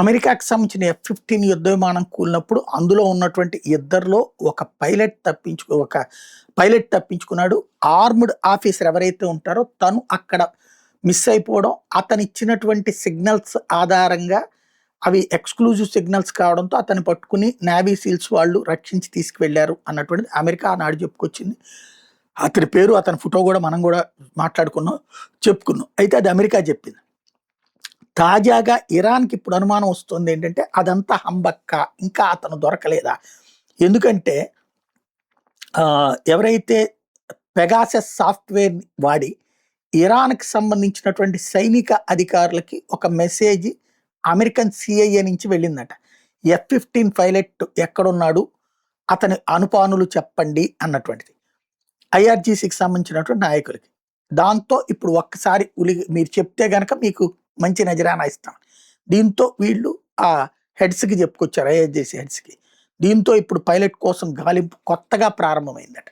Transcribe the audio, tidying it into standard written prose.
అమెరికాకి సంబంధించిన F-15 యుద్ధ విమానం కూలినప్పుడు అందులో ఉన్నటువంటి ఇద్దరిలో ఒక పైలట్ తప్పించుకున్నాడు. ఆర్మ్డ్ ఆఫీసర్ ఎవరైతే ఉంటారో తను అక్కడ మిస్ అయిపోవడం, అతను ఇచ్చినటువంటి సిగ్నల్స్ ఆధారంగా అవి ఎక్స్‌క్లూజివ్ సిగ్నల్స్ కావడంతో అతన్ని పట్టుకుని నేవీ సీల్స్ వాళ్ళు రక్షించి తీసుకువెళ్లారు అన్నటువంటిది అమెరికా ఆనాడు చెప్పుకొచ్చింది. అతని పేరు, అతని ఫోటో కూడా మనం కూడా మాట్లాడుకున్నాం, చెప్పుకున్నాం. అయితే అది అమెరికా చెప్పింది. తాజాగా ఇరాన్‌కి ఇప్పుడు అనుమానం వస్తుంది ఏంటంటే అదంతా హంబక్క, ఇంకా అతను దొరకలేదా? ఎందుకంటే ఎవరైతే పెగాసస్ సాఫ్ట్‌వేర్‌ని వాడి ఇరాన్‌కి సంబంధించినటువంటి సైనిక అధికారులకి ఒక మెసేజ్ అమెరికన్ CIA నుంచి వెళ్ళిందట. F-15 పైలట్ ఎక్కడున్నాడు? అతని అనుపానులు చెప్పండి అన్నటువంటిది. IRGCకి సంబంధించినటువంటి నాయకులకి. దాంతో ఇప్పుడు ఒక్కసారి మీరు చెప్తే గనక మీకు మంచి నజరానా ఇస్తాం. దీంతో వీళ్ళు ఆ హెడ్స్‌కి చెప్పుకొచ్చారు, IRGC హెడ్స్‌కి. దీంతో ఇప్పుడు పైలట్ కోసం గాలింపు కొత్తగా ప్రారంభమైందట.